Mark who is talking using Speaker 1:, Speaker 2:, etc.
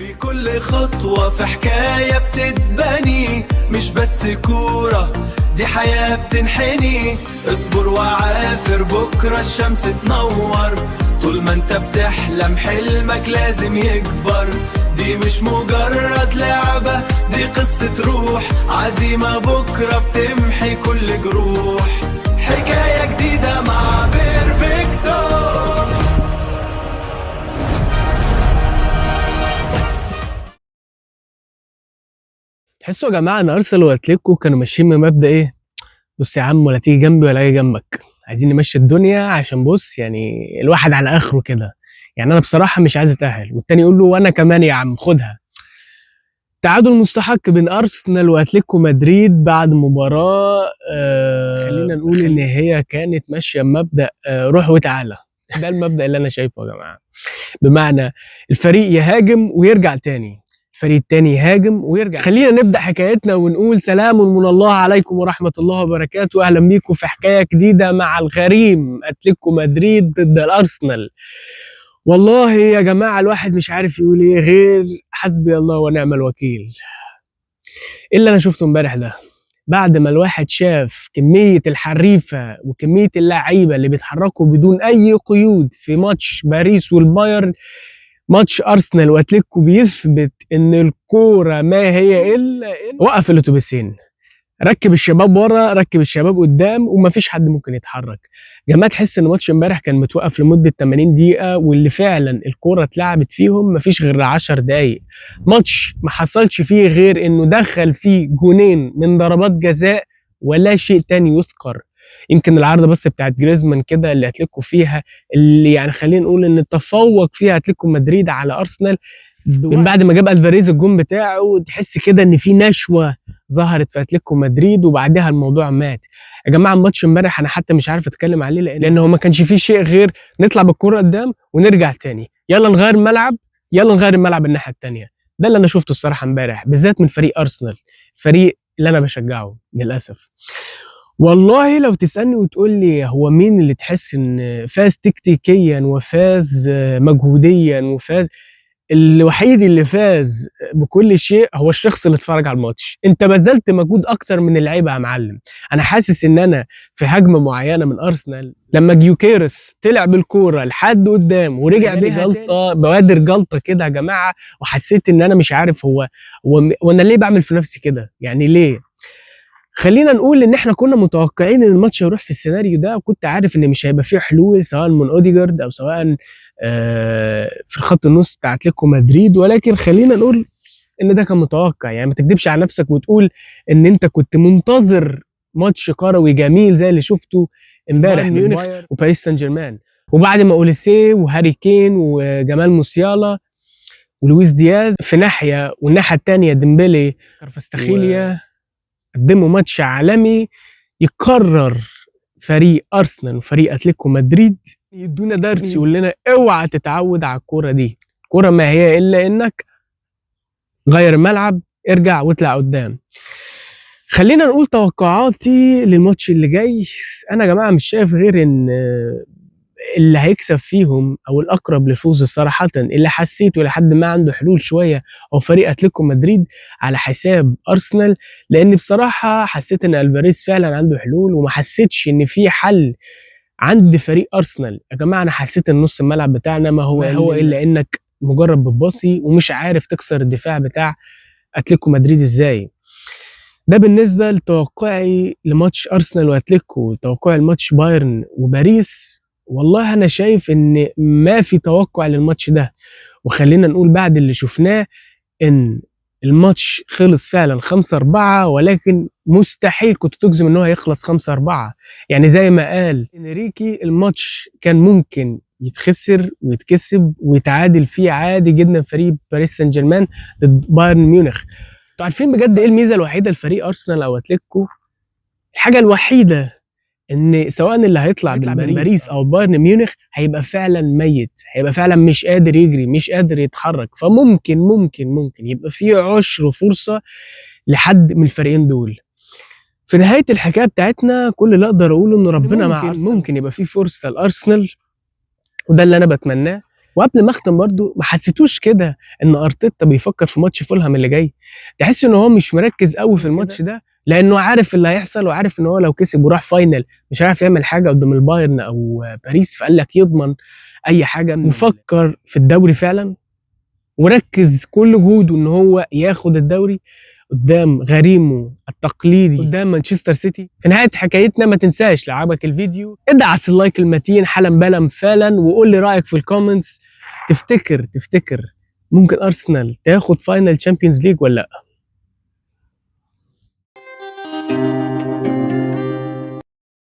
Speaker 1: في كل خطوة في حكاية بتتبني، مش بس كورة دي حياة بتنحني. اصبر وعافر بكرة الشمس تنور، طول ما انت بتحلم حلمك لازم يكبر. دي مش مجرد لعبة، دي قصة روح، عزيمة بكرة بتمحي كل جروح. حكاية جديدة مع بيرفكتو.
Speaker 2: تحسوا يا جماعه ان ارسنال واتليكو كانوا ماشيين بمبدا ايه؟ بص يا عم، ولا تيجي جنبي ولا اجي جنبك، عايزين نمشي الدنيا عشان بص يعني الواحد على اخره كده. يعني انا بصراحه مش عايز اتاهل، والتاني يقول له وانا كمان يا عم خدها. تعادل مستحق بين ارسنال واتليكو مدريد بعد مباراه خلينا نقول ان هي كانت ماشيه بمبدا روح وتعالى. ده المبدا اللي انا شايفه يا جماعه، بمعنى الفريق يهاجم ويرجع تاني، الفريق التاني يهاجم ويرجع. خلينا نبدأ حكايتنا ونقول سلام من الله عليكم ورحمة الله وبركاته. أهلا بيكم في حكاية جديدة مع الغريم أتليكو مدريد ضد الأرسنال. والله يا جماعة الواحد مش عارف يقول إيه غير حسبي الله ونعم الوكيل. إيه اللي أنا شفته امبارح ده؟ بعد ما الواحد شاف كمية الحريفة وكمية اللعيبة اللي بيتحركوا بدون أي قيود في ماتش باريس والبايرن، ماتش ارسنال واتليكو بيثبت ان الكوره ما هي الا وقف الاتوبيسين، ركب الشباب ورا ركب الشباب قدام ومفيش حد ممكن يتحرك. جماعه تحس ان ماتش امبارح كان متوقف لمده 80 دقيقه، واللي فعلا الكوره اتلعبت فيهم مفيش غير 10 دقائق. ماتش ما حصلش فيه غير انه دخل فيه جونين من ضربات جزاء ولا شيء تاني يذكر. يمكن العارضه بس بتاعت جريزمان كده اللي اتليكو فيها، اللي يعني خلينا نقول ان تفوق فيها اتليكو مدريد على ارسنال من بعد ما جاب الفاريز الجون بتاعه. تحس كده ان في نشوه ظهرت في اتليكو مدريد وبعدها الموضوع مات. يا جماعه الماتش امبارح انا حتى مش عارف اتكلم عليه، لان هو ما كانش فيه شيء غير نطلع بالكره قدام ونرجع تاني، يلا نغير الملعب، يلا نغير الملعب الناحيه التانيه. ده اللي انا شفته الصراحه امبارح، بالذات من فريق ارسنال، الفريق اللي انا بشجعه للاسف. والله لو تسألني وتقول لي هو مين اللي تحس ان فاز تكتيكيا وفاز مجهوديا وفاز، الوحيد اللي فاز بكل شيء هو الشخص اللي اتفرج على الماتش. انت بذلت مجهود اكتر من اللعيبه يا معلم. انا حاسس ان انا في هجمه معينه من ارسنال لما جيوكيرس طلع بالكوره لحد قدام ورجع بيها جلطه، بوادر جلطه كده يا جماعه، وحسيت ان انا مش عارف وانا ليه بعمل في نفسي كده، يعني ليه؟ خلينا نقول ان احنا كنا متوقعين ان الماتش هيروح في السيناريو ده، وكنت عارف ان مش هيبقى فيه حلول سواء من اوديجارد او سواء في خط النص بتاع اتلتيكو مدريد، ولكن خلينا نقول ان ده كان متوقع. يعني ما تكدبش على نفسك وتقول ان انت كنت منتظر ماتش كروي جميل زي اللي شفته امبارح من ميونخ وباريس سان جيرمان. وبعد ما اوليسيه وهاري كين وجمال موسيالا ولويس دياز في ناحيه، والناحيه الثانيه ديمبلي كارفاستخيليا قدموا ماتش عالمي، يقرر فريق ارسنال وفريق اتلتيكو مدريد يدونا درس، يقول لنا اوعى تتعود على الكوره دي، الكوره ما هي الا انك غير الملعب، ارجع واطلع قدام. خلينا نقول توقعاتي للماتش اللي جاي. انا يا جماعه مش شايف غير ان اللي هيكسب فيهم او الاقرب للفوز صراحه، اللي حسيته لحد ما عنده حلول شويه هو فريق اتلتيكو مدريد على حساب ارسنال، لان بصراحه حسيت ان الفاريز فعلا عنده حلول، وما حسيتش ان في حل عند فريق ارسنال. يا جماعه انا حسيت ان نص الملعب بتاعنا ما هو الا انك مجرد بتباصي ومش عارف تكسر الدفاع بتاع اتلتيكو مدريد ازاي. ده بالنسبه لتوقعي لماتش ارسنال واتلتيكو. توقعي الماتش بايرن وباريس، والله انا شايف ان ما في توقع للماتش ده، وخلينا نقول بعد اللي شفناه ان الماتش خلص فعلا 5-4، ولكن مستحيل كنت تجزم ان هو هيخلص 5-4. يعني زي ما قال انريكي الماتش كان ممكن يتخسر ويتكسب ويتعادل فيه عادي جدا فريق باريس سان جيرمان ضد بايرن ميونخ. انتوا عارفين بجد ايه الميزه الوحيده لفريق ارسنال او اتلتيكو؟ الحاجه الوحيده ان سواء اللي هيطلع من باريس او بايرن ميونخ هيبقى فعلا ميت، هيبقى فعلا مش قادر يجري، مش قادر يتحرك. فممكن ممكن يبقى فيه عشر فرصه لحد من الفريقين دول. في نهايه الحكايه بتاعتنا كل اللي اقدر اقوله ان ربنا مع ارسنال، ممكن يبقى فيه فرصه لارسنال، وده اللي انا بتمناه. وقبل ما اختم برضو، ما حسيتوش كده ان ارتيتا بيفكر في ماتش فولهام اللي جاي؟ تحس ان هو مش مركز قوي في الماتش ده، لانه عارف اللي هيحصل وعارف ان هو لو كسب وراح فاينل مش هيعرف يعمل حاجه قدام البايرن او باريس، فقال لك يضمن اي حاجه. مفكر في الدوري فعلا وركز كل جهوده ان هو ياخد الدوري قدام غريمه التقليدي قدام مانشستر سيتي. في نهايه حكايتنا ما تنساش لو عجبك الفيديو ادعس اللايك المتين حالا بلا فعلا، وقول لي رايك في الكومنتس. تفتكر ممكن ارسنال تاخد فاينل تشامبيونز ليج ولا لا؟